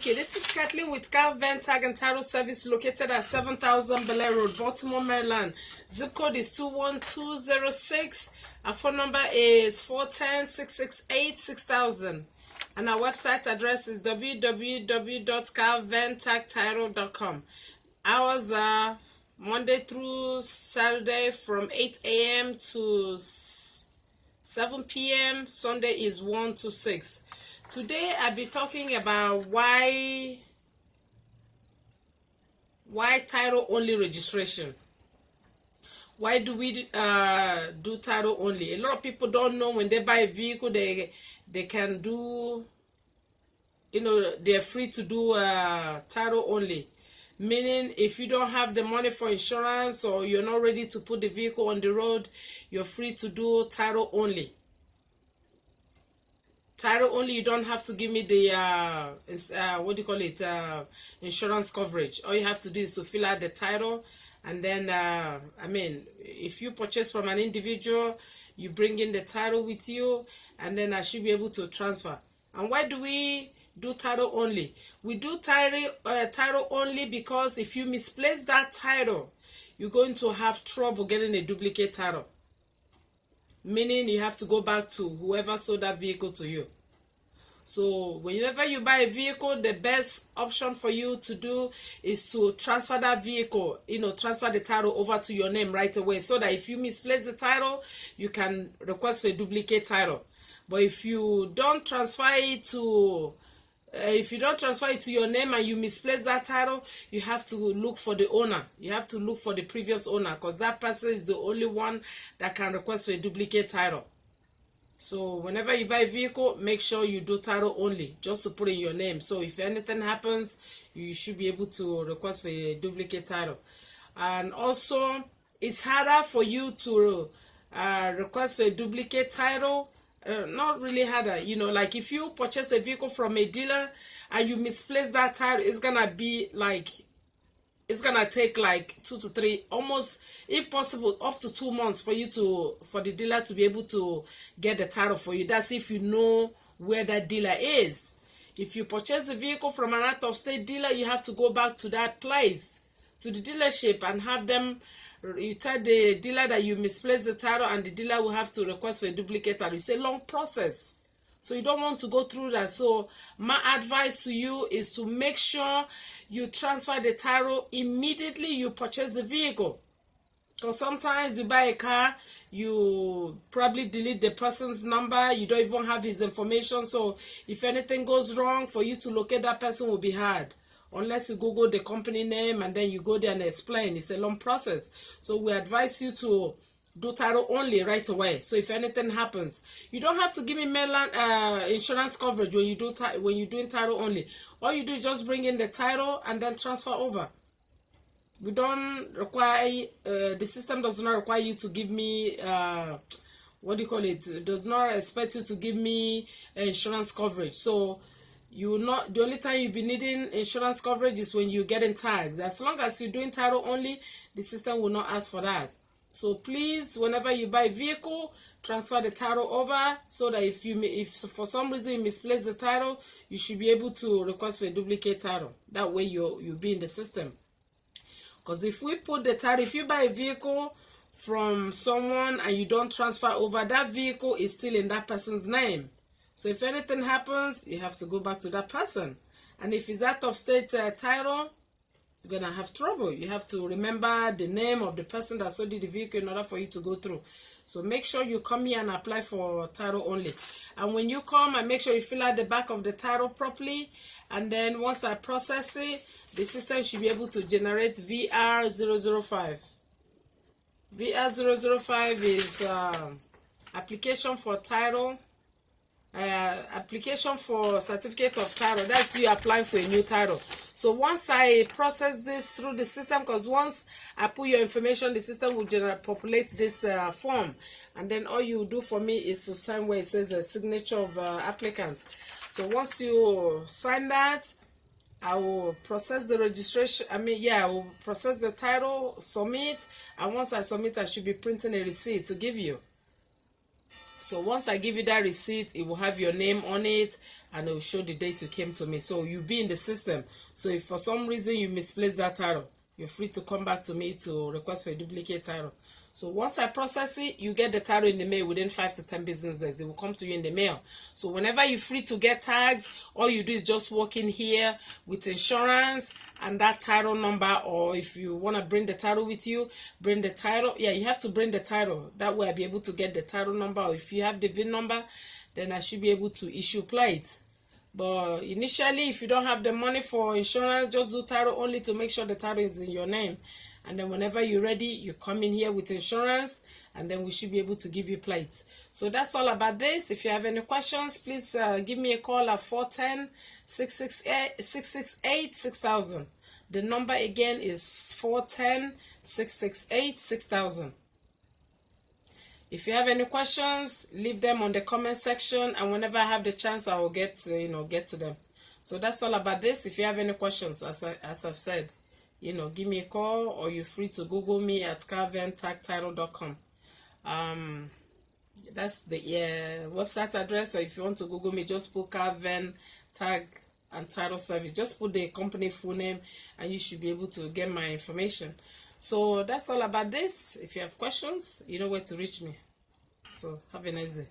Okay, this is Kathleen with Kal-Ven Tag and Title Service located at 7000 BELAIR Road, Baltimore, Maryland. Zip code is 21206. Our phone number is 410-668-6000. And our website address is www.kalventagtitle.com. Hours are Monday through Saturday from 8 a.m. to 7 p.m. Sunday is 1 to 6. Today I'll be talking about why title only registration. Why do we do title only? A lot of people don't know when they buy a vehicle they can do, they're free to do title only. Meaning if you don't have the money for insurance or you're not ready to put the vehicle on the road, you're free to do title only. Title only, you don't have to give me the insurance coverage. All you have to do is to fill out the title, and then if you purchase from an individual, you bring in the title with you, and then I should be able to transfer. And why do we do title only? We do title only because if you misplace that title, you're going to have trouble getting a duplicate title. Meaning you have to go back to whoever sold that vehicle to you. So whenever you buy a vehicle, the best option for you to do is to transfer that vehicle, transfer the title over to your name right away, so that if you misplace the title, you can request for a duplicate title. But if you don't transfer it to your name and you misplace that title, you have to look for the owner. You have to look for the previous owner, because that person is the only one that can request for a duplicate title. So whenever you buy a vehicle, make sure you do title only, just to put in your name. So if anything happens, you should be able to request for a duplicate title. And also, it's harder for you to request for a duplicate title. Not really harder, like if you purchase a vehicle from a dealer and you misplace that title, it's gonna take like 2 to 3, almost, if possible, up to 2 months for the dealer to be able to get the title for you. That's if you know where that dealer is. If you purchase a vehicle from an out-of-state dealer, you have to go back to that place, to the dealership, and have them. You tell the dealer that you misplaced the title, and the dealer will have to request for a duplicate title. It's a long process, so you don't want to go through that. So my advice to you is to make sure you transfer the title immediately you purchase the vehicle. Because sometimes you buy a car, you probably delete the person's number, you don't even have his information. So if anything goes wrong, for you to locate that person will be hard. Unless you Google the company name and then you go there and explain. It's a long process. So we advise you to do title only right away. So if anything happens, you don't have to give me mainland insurance coverage when you're doing title only. All you do is just bring in the title and then transfer over. We don't require the system does not require you to give me it does not expect you to give me insurance coverage. So the only time you'll be needing insurance coverage is when you're getting tags. As long as you're doing title only, the system will not ask for that. So please, whenever you buy a vehicle, transfer the title over, so that if for some reason you misplace the title, you should be able to request for a duplicate title. That way you'll be in the system. Because if we put the title, if you buy a vehicle from someone and you don't transfer over, that vehicle is still in that person's name. So if anything happens, you have to go back to that person. And if it's out of state title, you're going to have trouble. You have to remember the name of the person that sold you the vehicle in order for you to go through. So make sure you come here and apply for title only. And when you come, and make sure you fill out the back of the title properly. And then once I process it, the system should be able to generate VR005. VR005 is application for title. Application for certificate of title. That's you applying for a new title. So once I process this through the system, because once I put your information, the system will populate this form, and then all you do for me is to sign where it says a signature of applicant. So once you sign that, I will process the registration. I will process the title, submit, and once I submit, I should be printing a receipt to give you. So once I give you that receipt, it will have your name on it and it will show the date you came to me. So you'll be in the system. So if for some reason you misplaced that title, you're free to come back to me to request for a duplicate title. So once I process it, you get the title in the mail within 5 to 10 business days. It will come to you in the mail. So whenever you're free to get tags, all you do is just walk in here with insurance and that title number, or if you want to bring the title with you, bring the title. Yeah, you have to bring the title. That way I'll be able to get the title number, or if you have the VIN number, then I should be able to issue plates. But initially, if you don't have the money for insurance, just do title only to make sure the title is in your name. And then whenever you're ready, you come in here with insurance, and then we should be able to give you plates. So that's all about this. If you have any questions, please give me a call at 410-668-6000. The number again is 410-668-6000. If you have any questions, leave them on the comment section, and whenever I have the chance, I will get to them. So that's all about this. If you have any questions, as I've said, give me a call, or you're free to Google me at Kal-Ven tagtitle.com. That's the website address. Or if you want to Google me, just put Kal-Ven Tag and Title Service. Just put the company full name, and you should be able to get my information. So that's all about this. If you have questions, you know where to reach me. So have a nice day.